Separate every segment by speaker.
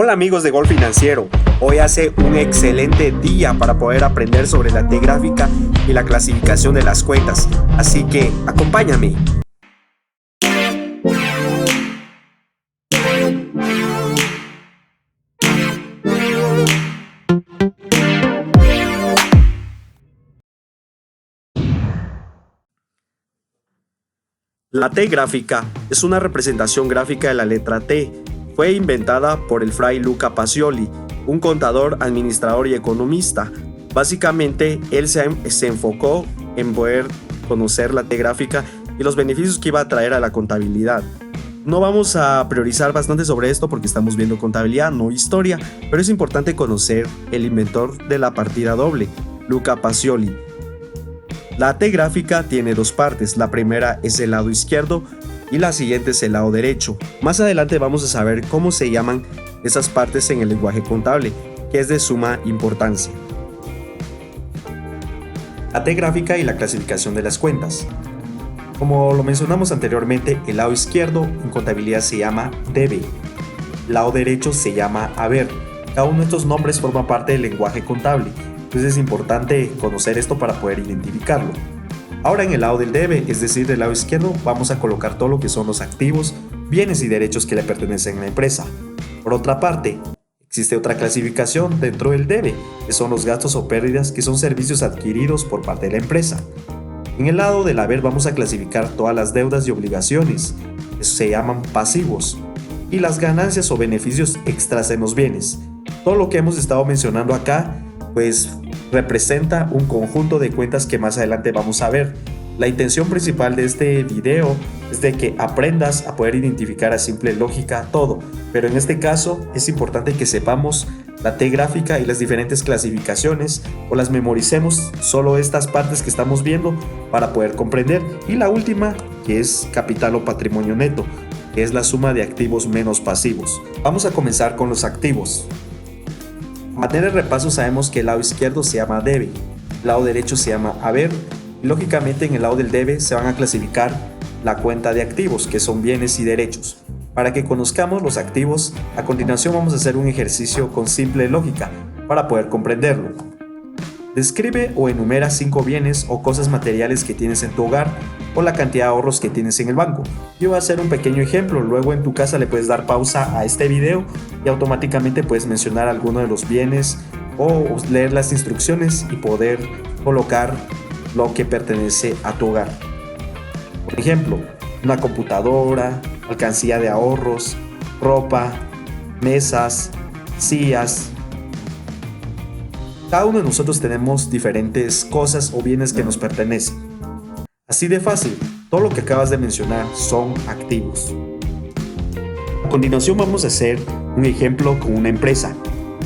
Speaker 1: Hola amigos de Gol Financiero, hoy hace un excelente día para poder aprender sobre la T gráfica y la clasificación de las cuentas, así que acompáñame. La T gráfica es una representación gráfica de la letra T. Fue inventada por el fray Luca Pacioli, un contador, administrador y economista. Básicamente, él se enfocó en poder conocer la T gráfica y los beneficios que iba a traer a la contabilidad. No vamos a priorizar bastante sobre esto porque estamos viendo contabilidad, no historia, pero es importante conocer el inventor de la partida doble, Luca Pacioli. La T gráfica tiene dos partes, la primera es el lado izquierdo y la siguiente es el lado derecho. Más adelante vamos a saber cómo se llaman esas partes en el lenguaje contable, que es de suma importancia. La T gráfica y la clasificación de las cuentas. Como lo mencionamos anteriormente, el lado izquierdo en contabilidad se llama debe, el lado derecho se llama haber. Cada uno de estos nombres forma parte del lenguaje contable. Entonces es importante conocer esto para poder identificarlo. Ahora en el lado del debe, es decir, del lado izquierdo, vamos a colocar todo lo que son los activos, bienes y derechos que le pertenecen a la empresa. Por otra parte, existe otra clasificación dentro del debe, que son los gastos o pérdidas que son servicios adquiridos por parte de la empresa. En el lado del haber vamos a clasificar todas las deudas y obligaciones, que se llaman pasivos, y las ganancias o beneficios extras en los bienes. Todo lo que hemos estado mencionando acá pues representa un conjunto de cuentas que más adelante vamos a ver. La intención principal de este video es de que aprendas a poder identificar a simple lógica todo, pero en este caso es importante que sepamos la T gráfica y las diferentes clasificaciones o las memoricemos solo estas partes que estamos viendo para poder comprender. Y la última, que es capital o patrimonio neto, que es la suma de activos menos pasivos. Vamos a comenzar con los activos. A manera de repaso sabemos que el lado izquierdo se llama debe, el lado derecho se llama haber y lógicamente en el lado del debe se van a clasificar la cuenta de activos, que son bienes y derechos. Para que conozcamos los activos, a continuación vamos a hacer un ejercicio con simple lógica para poder comprenderlo. Describe o enumera 5 bienes o cosas materiales que tienes en tu hogar o la cantidad de ahorros que tienes en el banco. Yo voy a hacer un pequeño ejemplo, luego en tu casa le puedes dar pausa a este video y automáticamente puedes mencionar alguno de los bienes o leer las instrucciones y poder colocar lo que pertenece a tu hogar. Por ejemplo, una computadora, alcancía de ahorros, ropa, mesas, sillas. Cada uno de nosotros tenemos diferentes cosas o bienes que nos pertenecen. Así de fácil, todo lo que acabas de mencionar son activos. A continuación vamos a hacer un ejemplo con una empresa.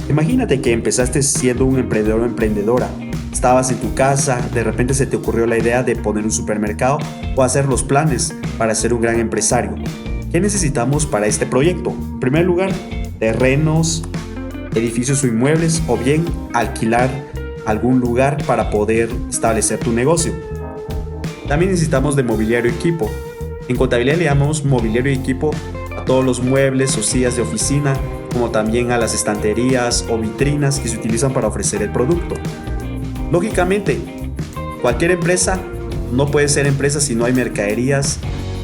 Speaker 1: Imagínate que empezaste siendo un emprendedor o emprendedora. Estabas en tu casa, de repente se te ocurrió la idea de poner un supermercado o hacer los planes para ser un gran empresario. ¿Qué necesitamos para este proyecto? En primer lugar, terrenos, edificios o inmuebles, o bien alquilar algún lugar para poder establecer tu negocio. También necesitamos de mobiliario y equipo. En contabilidad le llamamos mobiliario y equipo a todos los muebles o sillas de oficina, como también a las estanterías o vitrinas que se utilizan para ofrecer el producto. Lógicamente, cualquier empresa no puede ser empresa si no hay mercaderías,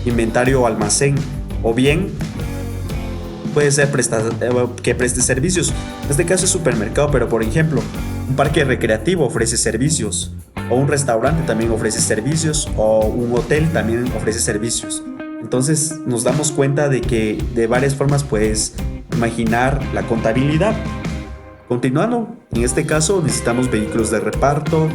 Speaker 1: inventario o almacén, o bien puede ser que preste servicios. En este caso es supermercado, pero por ejemplo, un parque recreativo ofrece servicios, o un restaurante también ofrece servicios, o un hotel también ofrece servicios. Entonces nos damos cuenta de que de varias formas puedes imaginar la contabilidad. Continuando, en este caso necesitamos vehículos de reparto,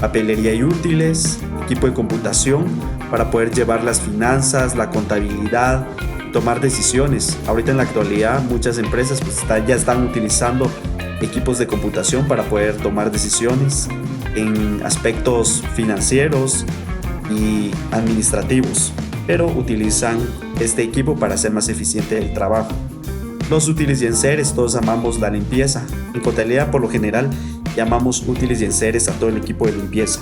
Speaker 1: papelería y útiles, equipo de computación para poder llevar las finanzas, la contabilidad, tomar decisiones. Ahorita en la actualidad muchas empresas ya están utilizando equipos de computación para poder tomar decisiones en aspectos financieros y administrativos, pero utilizan este equipo para hacer más eficiente el trabajo. Los útiles y enseres, todos amamos la limpieza. En contabilidad por lo general llamamos útiles y enseres a todo el equipo de limpieza.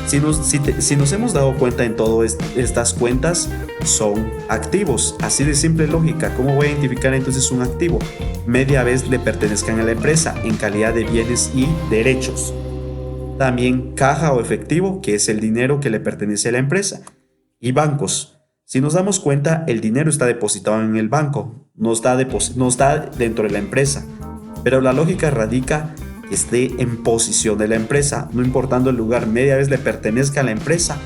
Speaker 1: Si nos hemos dado cuenta en todas estas cuentas, son activos. Así de simple lógica. ¿Cómo voy a identificar entonces un activo? Media vez le pertenezcan a la empresa en calidad de bienes y derechos. También caja o efectivo, que es el dinero que le pertenece a la empresa. Y bancos. Si nos damos cuenta, el dinero está depositado en el banco, no está dentro de la empresa. Pero la lógica radica que esté en posición de la empresa, no importando el lugar, media vez le pertenezca a la empresa,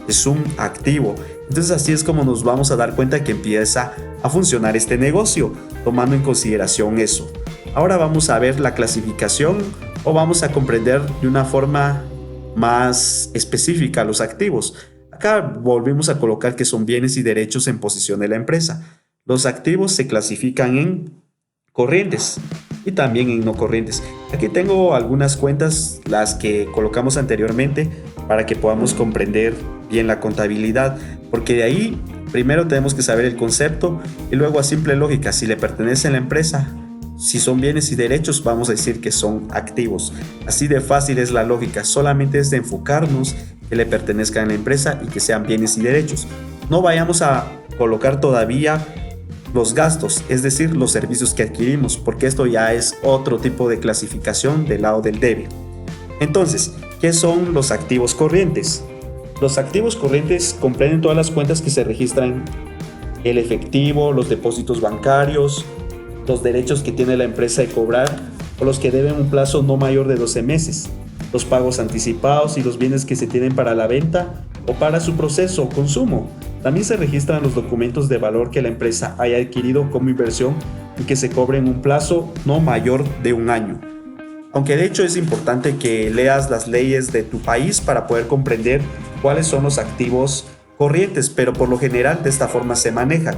Speaker 1: es un activo. Entonces así es como nos vamos a dar cuenta que empieza a funcionar este negocio, tomando en consideración eso. Ahora vamos a ver la clasificación o vamos a comprender de una forma más específica los activos. Acá volvemos a colocar que son bienes y derechos en posición de la empresa. Los activos se clasifican en corrientes y también en no corrientes. Aquí tengo algunas cuentas, las que colocamos anteriormente, para que podamos comprender bien la contabilidad, porque de ahí primero tenemos que saber el concepto y luego a simple lógica, si le pertenece a la empresa, si son bienes y derechos, vamos a decir que son activos. Así de fácil es la lógica, solamente es de enfocarnos que le pertenezcan a la empresa y que sean bienes y derechos. No vayamos a colocar todavía los gastos, es decir, los servicios que adquirimos, porque esto ya es otro tipo de clasificación del lado del debe. Entonces, ¿qué son los activos corrientes? Los activos corrientes comprenden todas las cuentas que se registran: el efectivo, los depósitos bancarios, los derechos que tiene la empresa de cobrar o los que deben un plazo no mayor de 12 meses, los pagos anticipados y los bienes que se tienen para la venta o para su proceso o consumo. También se registran los documentos de valor que la empresa haya adquirido como inversión y que se cobre en un plazo no mayor de un año. Aunque de hecho es importante que leas las leyes de tu país para poder comprender cuáles son los activos corrientes, pero por lo general de esta forma se manejan.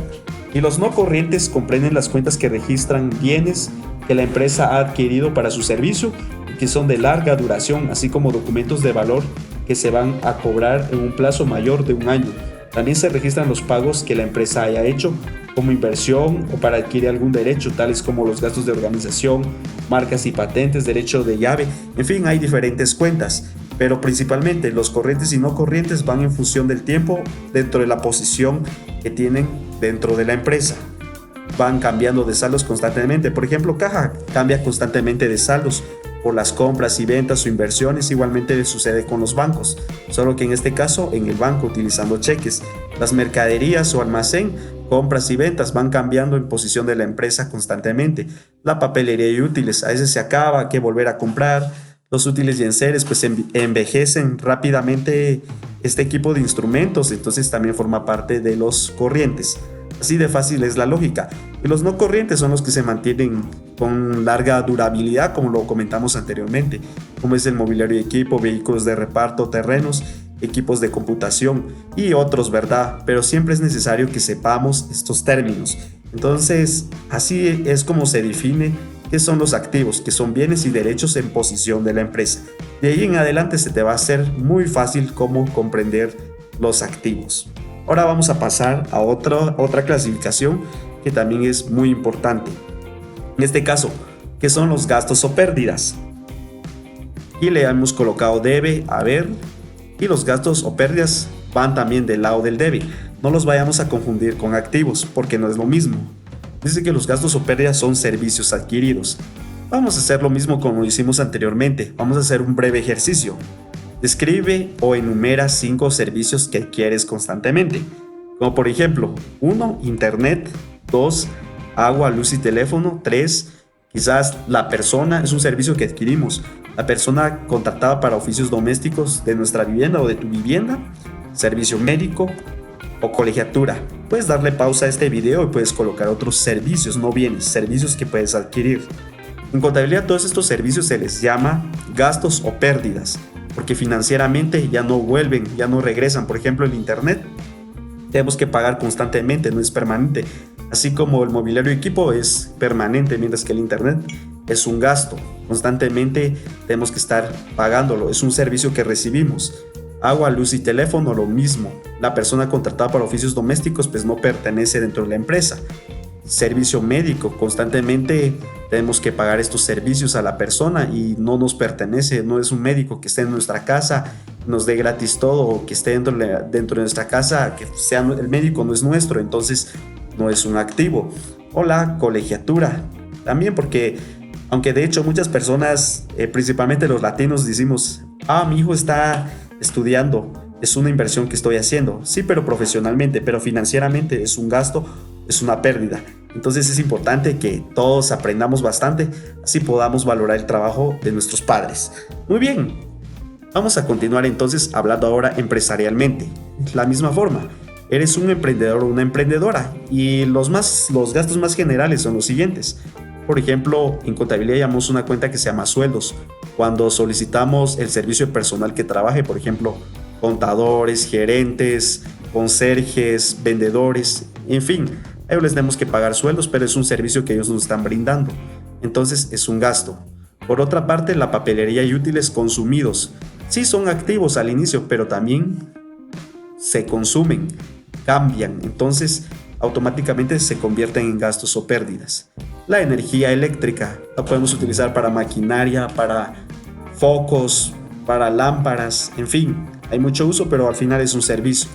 Speaker 1: Y los no corrientes comprenden las cuentas que registran bienes que la empresa ha adquirido para su servicio y que son de larga duración, así como documentos de valor que se van a cobrar en un plazo mayor de un año. También se registran los pagos que la empresa haya hecho como inversión o para adquirir algún derecho, tales como los gastos de organización, marcas y patentes, derecho de llave, en fin, hay diferentes cuentas. Pero principalmente los corrientes y no corrientes van en función del tiempo dentro de la posición que tienen dentro de la empresa. Van cambiando de saldos constantemente. Por ejemplo, caja cambia constantemente de saldos por las compras y ventas o inversiones. Igualmente sucede con los bancos, solo que en este caso en el banco utilizando cheques. Las mercaderías o almacén, compras y ventas van cambiando en posición de la empresa constantemente. La papelería y útiles, a veces se acaba, hay que volver a comprar. Los útiles y enseres pues envejecen rápidamente este equipo de instrumentos, entonces también forma parte de los corrientes. Así de fácil es la lógica. Y los no corrientes son los que se mantienen con larga durabilidad, como lo comentamos anteriormente, como es el mobiliario y equipo, vehículos de reparto, terrenos, equipos de computación y otros, ¿verdad? Pero siempre es necesario que sepamos estos términos. Entonces, así es como se define qué son los activos, que son bienes y derechos en posición de la empresa. De ahí en adelante se te va a hacer muy fácil cómo comprender los activos. Ahora vamos a pasar a otra clasificación que también es muy importante. En este caso, ¿qué son los gastos o pérdidas? Aquí le hemos colocado debe, haber, y los gastos o pérdidas van también del lado del debe. No los vayamos a confundir con activos, porque no es lo mismo. Dice que los gastos o pérdidas son servicios adquiridos. Vamos a hacer lo mismo como hicimos anteriormente. Vamos a hacer un breve ejercicio. Describe o enumera 5 servicios que adquieres constantemente. Como por ejemplo, 1. Internet. 2. Agua, luz y teléfono. 3. Quizás la persona, es un servicio que adquirimos. La persona contratada para oficios domésticos de nuestra vivienda o de tu vivienda. Servicio médico o colegiatura. Puedes darle pausa a este video y puedes colocar otros servicios, no bienes, servicios que puedes adquirir. En contabilidad todos estos servicios se les llama gastos o pérdidas, porque financieramente ya no vuelven, ya no regresan. Por ejemplo, el internet tenemos que pagar constantemente, no es permanente. Así como el mobiliario y equipo es permanente, mientras que el internet es un gasto. Constantemente tenemos que estar pagándolo, es un servicio que recibimos. Agua, luz y teléfono, lo mismo. La persona contratada para oficios domésticos pues no pertenece dentro de la empresa. Servicio médico, constantemente tenemos que pagar estos servicios a la persona y no nos pertenece, no es un médico que esté en nuestra casa, nos dé gratis todo, o que esté dentro de nuestra casa, que sea el médico no es nuestro, entonces no es un activo. O la colegiatura, también porque, aunque de hecho muchas personas, principalmente los latinos, decimos, mi hijo está estudiando, es una inversión que estoy haciendo, sí, pero profesionalmente, pero financieramente es un gasto, es una pérdida. Entonces es importante que todos aprendamos bastante, así podamos valorar el trabajo de nuestros padres. Muy bien, vamos a continuar entonces hablando ahora empresarialmente. La misma forma, eres un emprendedor o una emprendedora y los gastos más generales son los siguientes. Por ejemplo, en contabilidad llamamos una cuenta que se llama sueldos. Cuando solicitamos el servicio de personal que trabaje, por ejemplo, contadores, gerentes, conserjes, vendedores, en fin, a ellos les tenemos que pagar sueldos, pero es un servicio que ellos nos están brindando. Entonces es un gasto. Por otra parte, la papelería y útiles consumidos. Sí son activos al inicio, pero también se consumen, cambian. Entonces automáticamente se convierten en gastos o pérdidas. La energía eléctrica la podemos utilizar para maquinaria, para focos, para lámparas, en fin, hay mucho uso, pero al final es un servicio.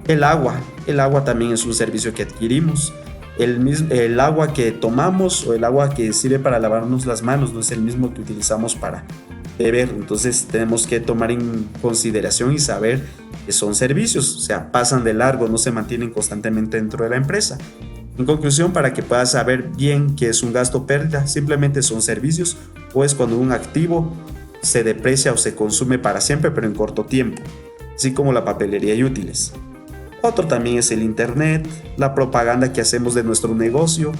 Speaker 1: El agua también es un servicio que adquirimos. El agua que tomamos o el agua que sirve para lavarnos las manos no es el mismo que utilizamos para beber. Entonces tenemos que tomar en consideración y saber que son servicios, o sea, pasan de largo, no se mantienen constantemente dentro de la empresa. En conclusión, para que puedas saber bien qué es un gasto o pérdida, simplemente son servicios o es cuando un activo se deprecia o se consume para siempre, pero en corto tiempo, así como la papelería y útiles. Otro también es el internet, la propaganda que hacemos de nuestro negocio,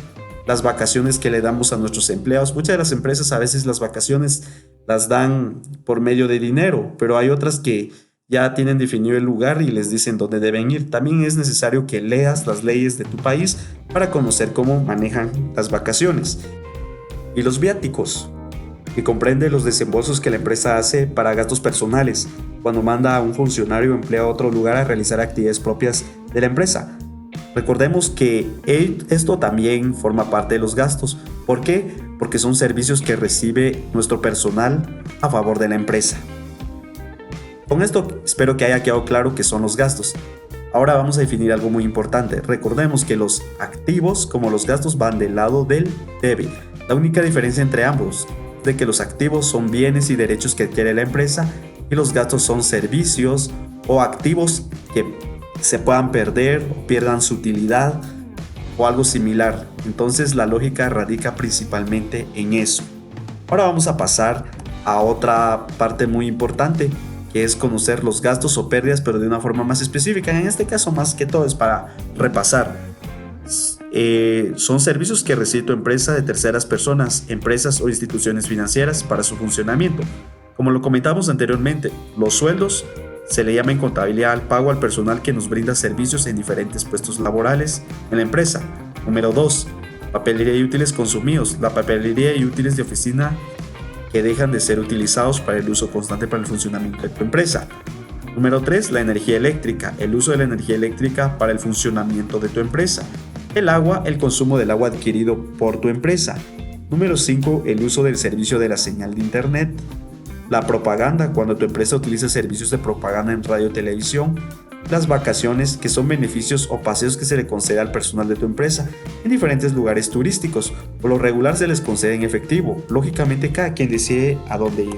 Speaker 1: las vacaciones que le damos a nuestros empleados. Muchas de las empresas a veces las vacaciones las dan por medio de dinero, pero hay otras que ya tienen definido el lugar y les dicen dónde deben ir. También es necesario que leas las leyes de tu país para conocer cómo manejan las vacaciones. Y los viáticos, que comprende los desembolsos que la empresa hace para gastos personales, cuando manda a un funcionario o empleado a otro lugar a realizar actividades propias de la empresa. Recordemos que esto también forma parte de los gastos. ¿Por qué? Porque son servicios que recibe nuestro personal a favor de la empresa. Con esto espero que haya quedado claro qué son los gastos. Ahora vamos a definir algo muy importante. Recordemos que los activos como los gastos van del lado del debe. La única diferencia entre ambos es de que los activos son bienes y derechos que adquiere la empresa y los gastos son servicios o activos que se puedan perder o pierdan su utilidad o algo similar. Entonces la lógica radica principalmente en eso. Ahora vamos a pasar a otra parte muy importante, que es conocer los gastos o pérdidas, pero de una forma más específica. En este caso, más que todo, es para repasar. Son servicios que recibe tu empresa de terceras personas, empresas o instituciones financieras para su funcionamiento. Como lo comentamos anteriormente, los sueldos se le llama en contabilidad al pago al personal que nos brinda servicios en diferentes puestos laborales en la empresa. Número 2. Papelería y útiles consumidos. La papelería y útiles de oficina que dejan de ser utilizados para el uso constante para el funcionamiento de tu empresa. Número 3. La energía eléctrica. El uso de la energía eléctrica para el funcionamiento de tu empresa. El agua. El consumo del agua adquirido por tu empresa. Número 5. El uso del servicio de la señal de internet. La propaganda, cuando tu empresa utiliza servicios de propaganda en radio y televisión. Las vacaciones, que son beneficios o paseos que se le concede al personal de tu empresa en diferentes lugares turísticos. Por lo regular se les concede en efectivo, lógicamente cada quien decide a dónde ir.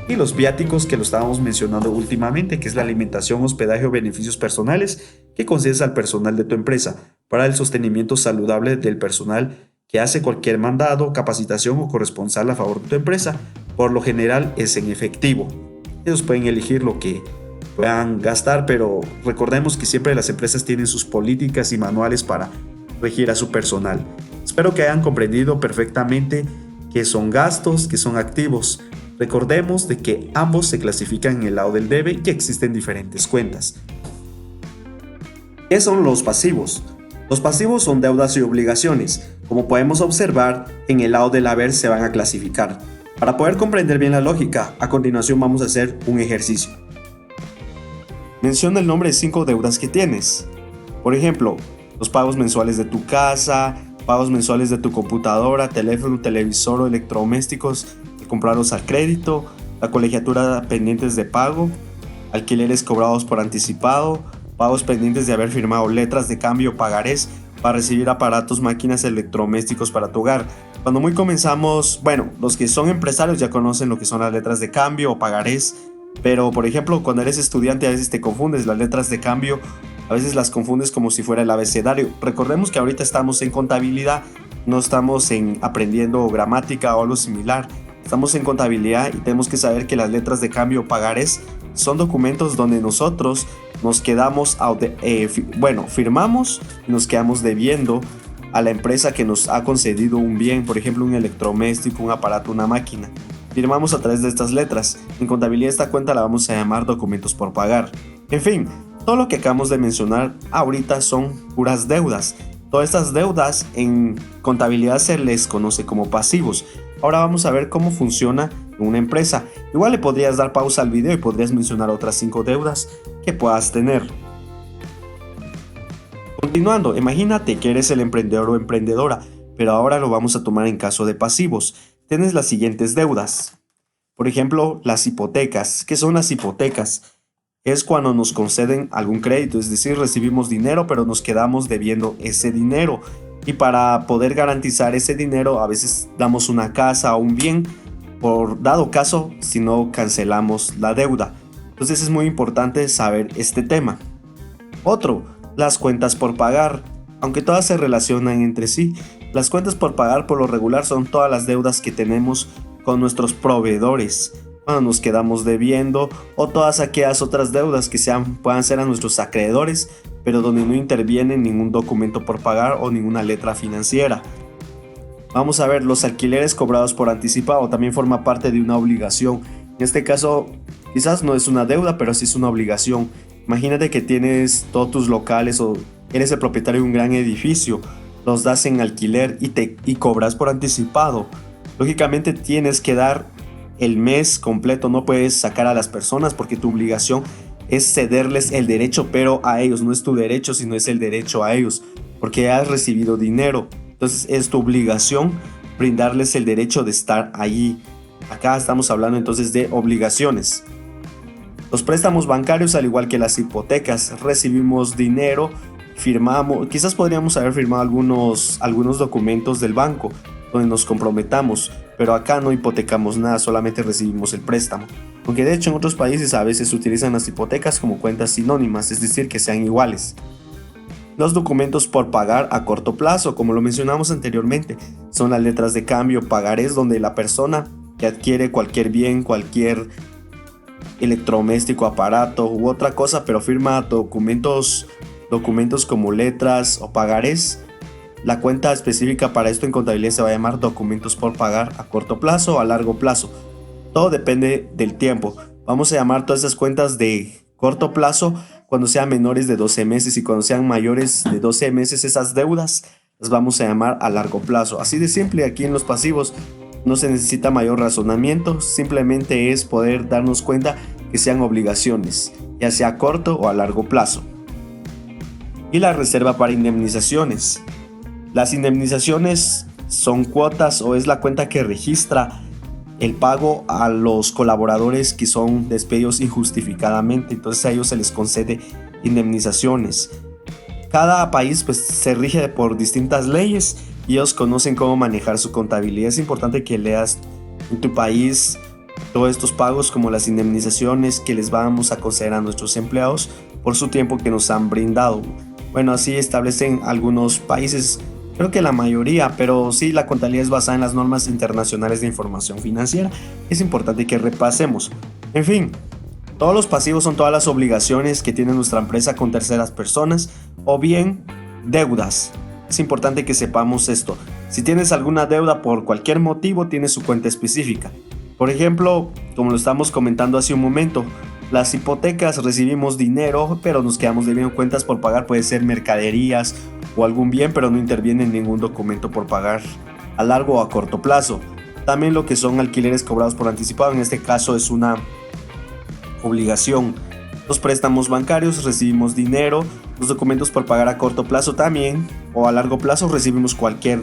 Speaker 1: Y los viáticos, que lo estábamos mencionando últimamente, que es la alimentación, hospedaje o beneficios personales que concedes al personal de tu empresa para el sostenimiento saludable del personal que hace cualquier mandado, capacitación o corresponsal a favor de tu empresa. Por lo general es en efectivo. Ellos pueden elegir lo que puedan gastar, pero recordemos que siempre las empresas tienen sus políticas y manuales para regir a su personal. Espero que hayan comprendido perfectamente qué son gastos, qué son activos. Recordemos de que ambos se clasifican en el lado del debe y existen diferentes cuentas. ¿Qué son los pasivos? Los pasivos son deudas y obligaciones. Como podemos observar, en el lado del haber se van a clasificar. Para poder comprender bien la lógica, a continuación vamos a hacer un ejercicio. Menciona el nombre de 5 deudas que tienes. Por ejemplo, los pagos mensuales de tu casa, pagos mensuales de tu computadora, teléfono, televisor o electrodomésticos, comprarlos al crédito, la colegiatura pendientes de pago, alquileres cobrados por anticipado, pagos pendientes de haber firmado letras de cambio o pagarés para recibir aparatos, máquinas, electrodomésticos para tu hogar. Cuando muy comenzamos, bueno, los que son empresarios ya conocen lo que son las letras de cambio o pagarés, pero por ejemplo cuando eres estudiante a veces te confundes las letras de cambio, a veces las confundes como si fuera el abecedario. Recordemos que ahorita estamos en contabilidad, no estamos aprendiendo gramática o algo similar. Estamos en contabilidad y tenemos que saber que las letras de cambio o pagarés son documentos donde nosotros nos quedamos, firmamos y nos quedamos debiendo a la empresa que nos ha concedido un bien, por ejemplo un electrodoméstico, un aparato, una máquina. Firmamos a través de estas letras. En contabilidad esta cuenta la vamos a llamar documentos por pagar. En fin, todo lo que acabamos de mencionar ahorita son puras deudas. Todas estas deudas en contabilidad se les conoce como pasivos. Ahora vamos a ver cómo funciona una empresa. Igual le podrías dar pausa al video y podrías mencionar otras 5 deudas que puedas tener. Continuando, imagínate que eres el emprendedor o emprendedora, pero ahora lo vamos a tomar en caso de pasivos. Tienes las siguientes deudas. Por ejemplo, las hipotecas. ¿Qué son las hipotecas? Es cuando nos conceden algún crédito, es decir, recibimos dinero pero nos quedamos debiendo ese dinero. Y para poder garantizar ese dinero a veces damos una casa o un bien, por dado caso si no cancelamos la deuda. Entonces es muy importante saber este tema. Otro, las cuentas por pagar. Aunque todas se relacionan entre sí, las cuentas por pagar por lo regular son todas las deudas que tenemos con nuestros proveedores cuando nos quedamos debiendo, o todas aquellas otras deudas que puedan ser a nuestros acreedores, pero donde no interviene ningún documento por pagar o ninguna letra financiera. Vamos a ver, los alquileres cobrados por anticipado también forma parte de una obligación. En este caso, quizás no es una deuda, pero sí es una obligación. Imagínate que tienes todos tus locales o eres el propietario de un gran edificio, los das en alquiler y cobras por anticipado. Lógicamente tienes que dar el mes completo, no puedes sacar a las personas porque tu obligación es cederles el derecho, pero a ellos, no es tu derecho, sino es el derecho a ellos, porque has recibido dinero. Entonces es tu obligación brindarles el derecho de estar allí. Acá estamos hablando entonces de obligaciones. Los préstamos bancarios, al igual que las hipotecas, recibimos dinero, firmamos, quizás podríamos haber firmado algunos documentos del banco donde nos comprometamos, pero acá no hipotecamos nada, solamente recibimos el préstamo. Aunque de hecho en otros países a veces se utilizan las hipotecas como cuentas sinónimas, es decir, que sean iguales. Los documentos por pagar a corto plazo, como lo mencionamos anteriormente, son las letras de cambio, pagarés, donde la persona que adquiere cualquier bien, cualquier electrodoméstico, aparato u otra cosa, pero firma documentos como letras o pagarés. La cuenta específica para esto en contabilidad se va a llamar documentos por pagar a corto plazo o a largo plazo. Todo depende del tiempo. Vamos a llamar todas esas cuentas de corto plazo cuando sean menores de 12 meses y cuando sean mayores de 12 meses esas deudas las vamos a llamar a largo plazo. Así de simple, aquí en los pasivos no se necesita mayor razonamiento, simplemente es poder darnos cuenta que sean obligaciones, ya sea a corto o a largo plazo. Y la reserva para indemnizaciones. Las indemnizaciones son cuotas o es la cuenta que registra el pago a los colaboradores que son despedidos injustificadamente, entonces a ellos se les concede indemnizaciones. Cada país se rige por distintas leyes y ellos conocen cómo manejar su contabilidad. Es importante que leas en tu país todos estos pagos como las indemnizaciones que les vamos a conceder a nuestros empleados por su tiempo que nos han brindado. Bueno, así establecen algunos países, creo que la mayoría, pero sí, la contabilidad es basada en las normas internacionales de información financiera. Es importante que repasemos. En fin, todos los pasivos son todas las obligaciones que tiene nuestra empresa con terceras personas o bien deudas. Es importante que sepamos esto. Si tienes alguna deuda por cualquier motivo, tienes su cuenta específica. Por ejemplo, como lo estamos comentando hace un momento, las hipotecas recibimos dinero, pero nos quedamos debiendo cuentas por pagar, puede ser mercaderías o algún bien, pero no interviene en ningún documento por pagar a largo o a corto plazo. También lo que son alquileres cobrados por anticipado, en este caso es una obligación. Los préstamos bancarios recibimos dinero, Los documentos por pagar a corto plazo también, o a largo plazo recibimos cualquier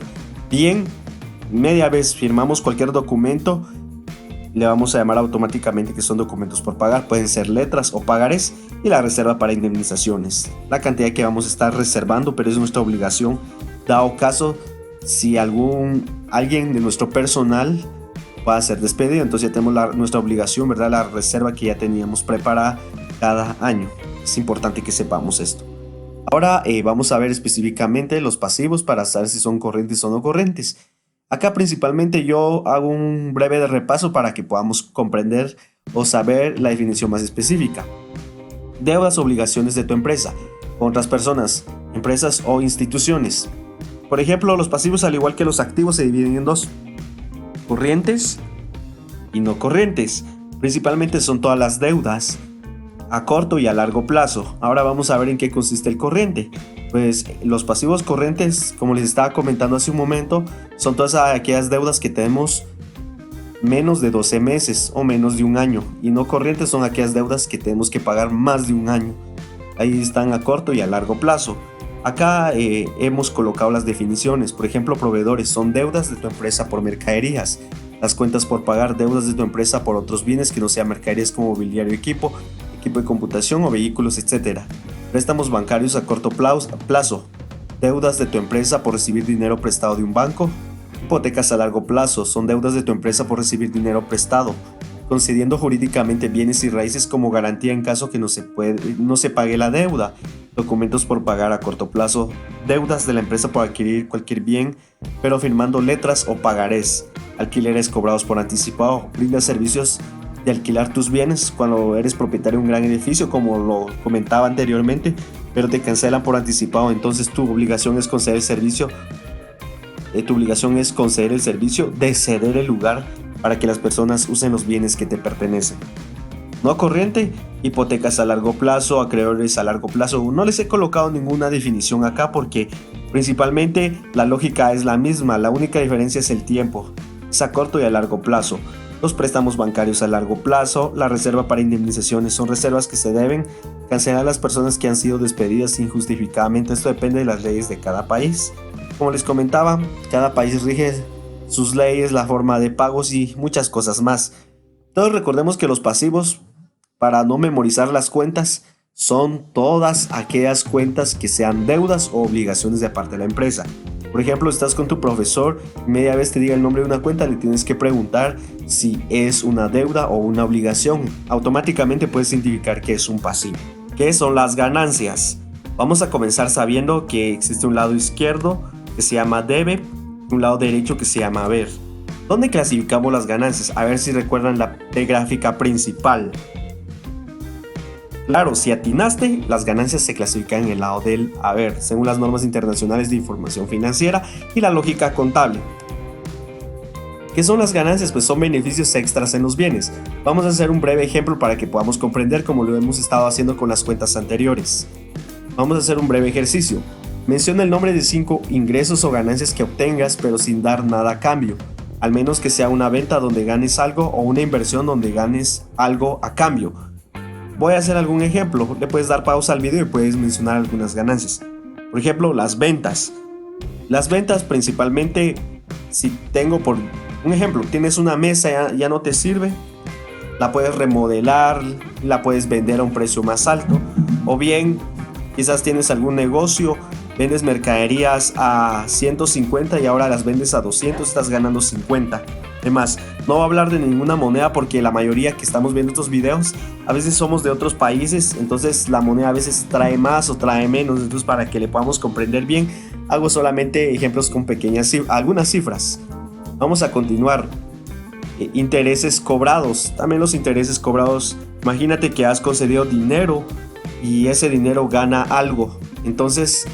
Speaker 1: bien. Media vez firmamos cualquier documento, le vamos a llamar automáticamente que son documentos por pagar. Pueden ser letras o pagarés. Y la reserva para indemnizaciones, la cantidad que vamos a estar reservando, pero es nuestra obligación, dado caso si alguien de nuestro personal va a ser despedido. Entonces ya tenemos nuestra obligación, ¿verdad? La reserva que ya teníamos preparada cada año. Es importante que sepamos esto. Ahora vamos a ver específicamente los pasivos para saber si son corrientes o no corrientes. Acá principalmente yo hago un breve repaso para que podamos comprender o saber la definición más específica. Deudas o obligaciones de tu empresa con otras personas, empresas o instituciones. Por ejemplo, los pasivos, al igual que los activos, se dividen en dos: corrientes y no corrientes. Principalmente son todas las deudas a corto y a largo plazo. Ahora vamos a ver en qué consiste el corriente. Pues los pasivos corrientes, como les estaba comentando hace un momento, son todas aquellas deudas que tenemos menos de 12 meses o menos de un año, y no corrientes son aquellas deudas que tenemos que pagar más de un año. Ahí están a corto y a largo plazo. Acá hemos colocado las definiciones. Por ejemplo, proveedores son deudas de tu empresa por mercaderías. Las cuentas por pagar, deudas de tu empresa por otros bienes que no sean mercaderías como mobiliario, equipo de computación o vehículos, etc. Préstamos bancarios a corto plazo, deudas de tu empresa por recibir dinero prestado de un banco. Hipotecas a largo plazo son deudas de tu empresa por recibir dinero prestado, concediendo jurídicamente bienes y raíces como garantía en caso que no se pague la deuda. Documentos por pagar a corto plazo, deudas de la empresa por adquirir cualquier bien, pero firmando letras o pagarés. Alquileres cobrados por anticipado, brinda servicios de alquilar tus bienes cuando eres propietario de un gran edificio, como lo comentaba anteriormente, pero te cancelan por anticipado. Entonces tu obligación es conceder el servicio. De ceder el lugar para que las personas usen los bienes que te pertenecen. No corriente, hipotecas a largo plazo, acreedores a largo plazo. No les he colocado ninguna definición acá porque principalmente la lógica es la misma. La única diferencia es el tiempo. Es a corto y a largo plazo. Los préstamos bancarios a largo plazo, la reserva para indemnizaciones son reservas que se deben cancelar a las personas que han sido despedidas injustificadamente. Esto depende de las leyes de cada país. Como les comentaba, cada país rige sus leyes, la forma de pagos y muchas cosas más. Todos recordemos que los pasivos, para no memorizar las cuentas, son todas aquellas cuentas que sean deudas o obligaciones de parte de la empresa. Por ejemplo, estás con tu profesor y media vez te diga el nombre de una cuenta, le tienes que preguntar si es una deuda o una obligación. Automáticamente puedes identificar que es un pasivo. ¿Qué son las ganancias? Vamos a comenzar sabiendo que existe un lado izquierdo que se llama debe, un lado derecho que se llama haber. ¿Dónde clasificamos las ganancias? A ver si recuerdan la gráfica principal. Claro, si atinaste, las ganancias se clasifican en el lado del haber, según las normas internacionales de información financiera y la lógica contable. ¿Qué son las ganancias? Pues son beneficios extras en los bienes. Vamos a hacer un breve ejemplo para que podamos comprender, como lo hemos estado haciendo con las cuentas anteriores. Vamos a hacer un breve ejercicio. Menciona el nombre de 5 ingresos o ganancias que obtengas, pero sin dar nada a cambio, al menos que sea una venta donde ganes algo o una inversión donde ganes algo a cambio. Voy a hacer algún ejemplo. Le puedes dar pausa al video y puedes mencionar algunas ganancias. Por ejemplo, las ventas. Las ventas principalmente, si tengo por un ejemplo, tienes una mesa, ya no te sirve, la puedes remodelar, la puedes vender a un precio más alto, o bien quizás tienes algún negocio, vendes mercaderías a 150 y ahora las vendes a 200, estás ganando 50. Además, no voy a hablar de ninguna moneda porque la mayoría que estamos viendo estos videos a veces somos de otros países, entonces la moneda a veces trae más o trae menos. Entonces, para que le podamos comprender bien, hago solamente ejemplos con algunas cifras. Vamos a continuar. Intereses cobrados. También los intereses cobrados. Imagínate que has concedido dinero y ese dinero gana algo. Entonces,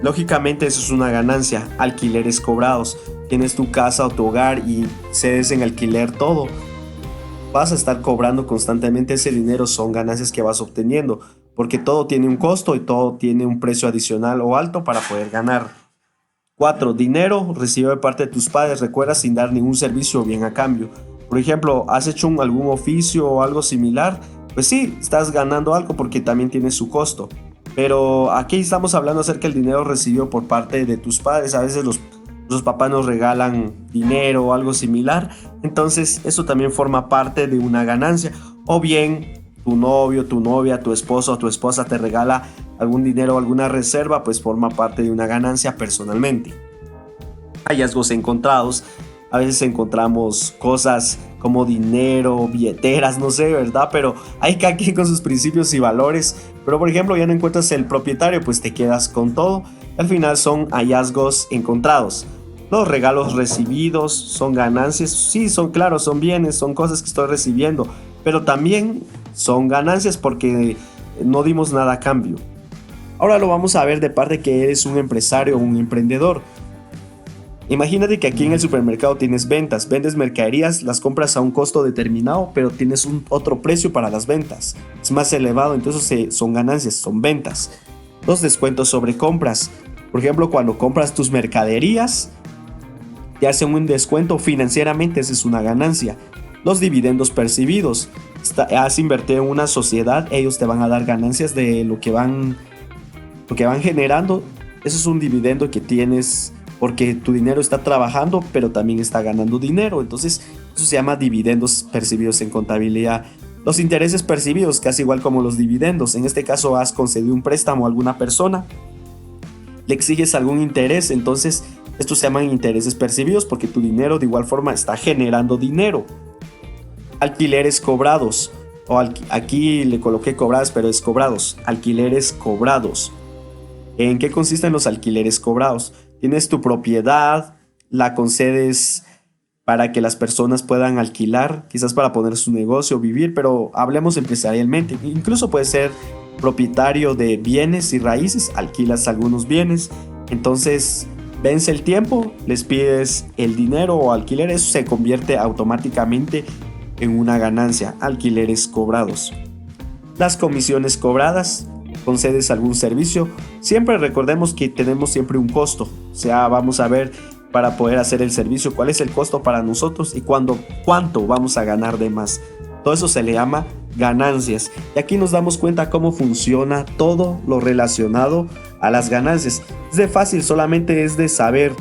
Speaker 1: lógicamente eso es una ganancia. Alquileres cobrados. Tienes tu casa o tu hogar y cedes en alquiler todo. Vas a estar cobrando constantemente ese dinero. Son ganancias que vas obteniendo, porque todo tiene un costo y todo tiene un precio adicional o alto para poder ganar. 4. Dinero recibido de parte de tus padres. Recuerda, sin dar ningún servicio o bien a cambio. Por ejemplo, ¿has hecho algún oficio o algo similar? Pues sí, estás ganando algo porque también tiene su costo. Pero aquí estamos hablando acerca del dinero recibido por parte de tus padres. A veces los papás nos regalan dinero o algo similar. Entonces eso también forma parte de una ganancia. O bien tu novio, tu novia, tu esposo o tu esposa te regala algún dinero o alguna reserva, pues forma parte de una ganancia personalmente. Hallazgos encontrados. A veces encontramos cosas como dinero, billeteras, no sé, ¿verdad? Pero hay cada quien con sus principios y valores. Pero por ejemplo, ya no encuentras el propietario, pues te quedas con todo. Al final son hallazgos encontrados. Los regalos recibidos son ganancias. Sí, son claros, son bienes, son cosas que estoy recibiendo. Pero también son ganancias porque no dimos nada a cambio. Ahora lo vamos a ver de parte que eres un empresario o un emprendedor. Imagínate que aquí en el supermercado tienes ventas, vendes mercaderías, las compras a un costo determinado, pero tienes otro precio para las ventas. Es más elevado, entonces son ganancias, son ventas. Los descuentos sobre compras. Por ejemplo, cuando compras tus mercaderías, te hacen un descuento financieramente, esa es una ganancia. Los dividendos percibidos. Has invertido en una sociedad, ellos te van a dar ganancias de lo que van generando. Eso es un dividendo que tienes porque tu dinero está trabajando, pero también está ganando dinero. Entonces, eso se llama dividendos percibidos en contabilidad. Los intereses percibidos, casi igual como los dividendos. En este caso, has concedido un préstamo a alguna persona, le exiges algún interés, entonces estos se llaman intereses percibidos porque tu dinero de igual forma está generando dinero. Alquileres cobrados, aquí le coloqué cobradas, pero es cobrados. Alquileres cobrados. ¿En qué consisten los alquileres cobrados? Tienes tu propiedad, la concedes para que las personas puedan alquilar, quizás para poner su negocio, vivir, pero hablemos empresarialmente. Incluso puedes ser propietario de bienes y raíces, alquilas algunos bienes, entonces vence el tiempo, les pides el dinero o alquiler, eso se convierte automáticamente en una ganancia, alquileres cobrados. Las comisiones cobradas, concedes algún servicio, siempre recordemos que tenemos siempre un costo, o sea, vamos a ver para poder hacer el servicio cuál es el costo para nosotros y cuánto vamos a ganar de más. Todo eso se le llama ganancias. Y aquí nos damos cuenta cómo funciona todo lo relacionado a las ganancias. Es de fácil, solamente es de saber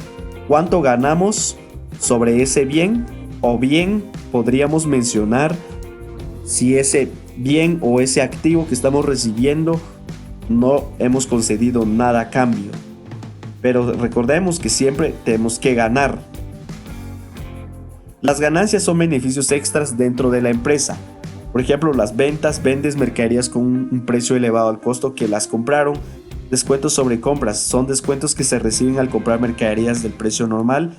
Speaker 1: cuánto ganamos sobre ese bien, o bien podríamos mencionar si ese bien o ese activo que estamos recibiendo no hemos concedido nada a cambio. Pero recordemos que siempre tenemos que ganar. Las ganancias son beneficios extras dentro de la empresa. Por ejemplo, las ventas, vendes mercaderías con un precio elevado al costo que las compraron. Descuentos sobre compras, son descuentos que se reciben al comprar mercaderías del precio normal,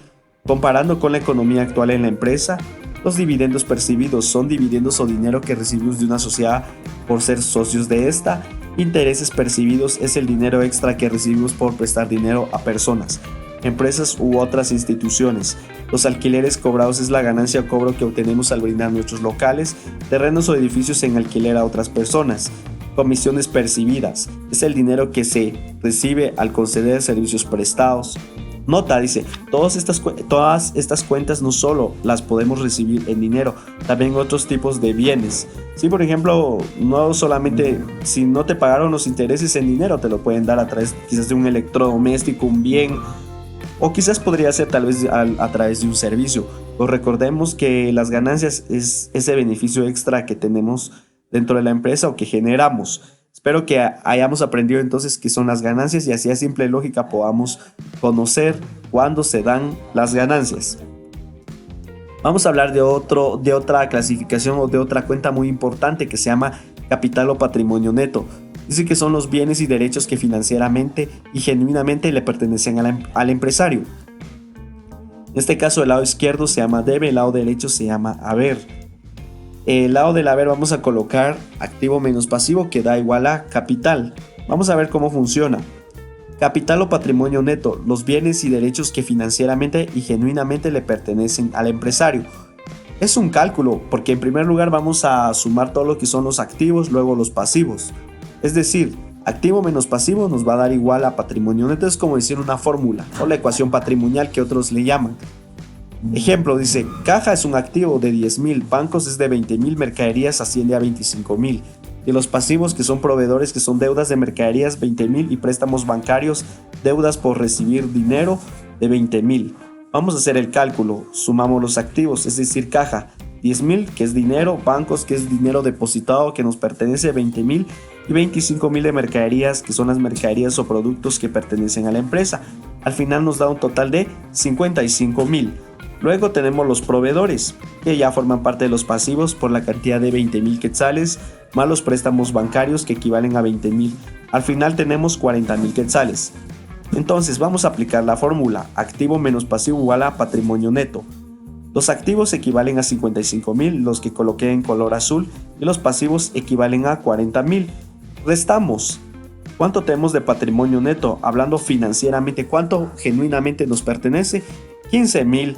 Speaker 1: comparando con la economía actual en la empresa. Los dividendos percibidos son dividendos o dinero que recibimos de una sociedad por ser socios de esta. Intereses percibidos es el dinero extra que recibimos por prestar dinero a personas, empresas u otras instituciones. Los alquileres cobrados es la ganancia o cobro que obtenemos al brindar nuestros locales, terrenos o edificios en alquiler a otras personas. Comisiones percibidas es el dinero que se recibe al conceder servicios prestados. Nota, dice, todas estas cuentas no solo las podemos recibir en dinero, también otros tipos de bienes. Si por ejemplo, no solamente, si no te pagaron los intereses en dinero, te lo pueden dar a través quizás de un electrodoméstico, un bien, o quizás podría ser tal vez a través de un servicio. Pues recordemos que las ganancias es ese beneficio extra que tenemos dentro de la empresa o que generamos. Espero que hayamos aprendido entonces qué son las ganancias y así a simple lógica podamos conocer cuándo se dan las ganancias. Vamos a hablar de otra clasificación o de otra cuenta muy importante que se llama capital o patrimonio neto. Dice que son los bienes y derechos que financieramente y genuinamente le pertenecen al empresario. En este caso el lado izquierdo se llama debe, el lado derecho se llama haber. El lado del haber vamos a colocar activo menos pasivo que da igual a capital. Vamos a ver cómo funciona. Capital o patrimonio neto, los bienes y derechos que financieramente y genuinamente le pertenecen al empresario. Es un cálculo porque en primer lugar vamos a sumar todo lo que son los activos, luego los pasivos. Es decir, activo menos pasivo nos va a dar igual a patrimonio neto, es como decir una fórmula o la ecuación patrimonial que otros le llaman. Ejemplo, dice, caja es un activo de 10,000, bancos es de 20,000, mercaderías asciende a 25,000. De los pasivos, que son proveedores, que son deudas de mercaderías, 20.000, y préstamos bancarios, deudas por recibir dinero de 20.000. Vamos a hacer el cálculo. Sumamos los activos, es decir, caja, 10.000, que es dinero, bancos, que es dinero depositado que nos pertenece, 20.000, y 25.000 de mercaderías, que son las mercaderías o productos que pertenecen a la empresa. Al final nos da un total de 55.000. Luego tenemos los proveedores, que ya forman parte de los pasivos por la cantidad de 20.000 quetzales, más los préstamos bancarios, que equivalen a 20.000. Al final tenemos 40.000 quetzales. Entonces vamos a aplicar la fórmula: activo menos pasivo igual a patrimonio neto. Los activos equivalen a 55.000, los que coloqué en color azul, y los pasivos equivalen a 40.000. Restamos. ¿Cuánto tenemos de patrimonio neto? Hablando financieramente, ¿cuánto genuinamente nos pertenece? 15.000.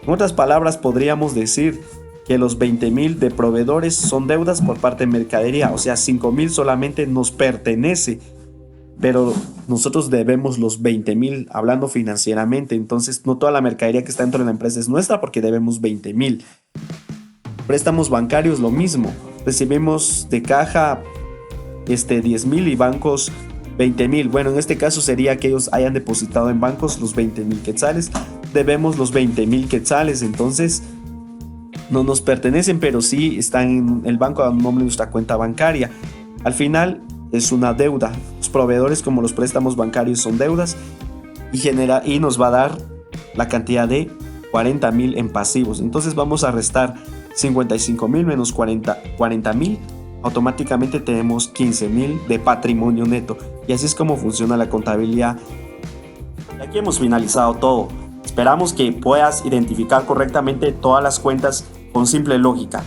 Speaker 1: En otras palabras, podríamos decir que los 20.000 de proveedores son deudas por parte de mercadería, o sea, 5.000 solamente nos pertenece, pero nosotros debemos los 20.000 hablando financieramente. Entonces no toda la mercadería que está dentro de la empresa es nuestra, porque debemos 20.000. Préstamos bancarios, lo mismo, recibimos de caja 10.000 y bancos 20.000. Bueno, en este caso sería que ellos hayan depositado en bancos los 20.000 quetzales, debemos los 20.000 quetzales. Entonces no nos pertenecen, pero sí están en el banco a nombre de nuestra cuenta bancaria. Al final es una deuda. Los proveedores, como los préstamos bancarios, son deudas, y nos va a dar la cantidad de 40.000 en pasivos. Entonces vamos a restar 55.000 menos 40.000. Automáticamente tenemos 15.000 de patrimonio neto. Y así es como funciona la contabilidad. Y aquí hemos finalizado todo. Esperamos que puedas identificar correctamente todas las cuentas con simple lógica.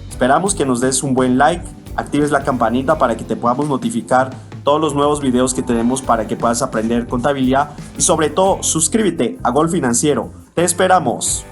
Speaker 1: Esperamos que nos des un buen like, actives la campanita para que te podamos notificar todos los nuevos videos que tenemos para que puedas aprender contabilidad, y sobre todo suscríbete a Gol Financiero. Te esperamos.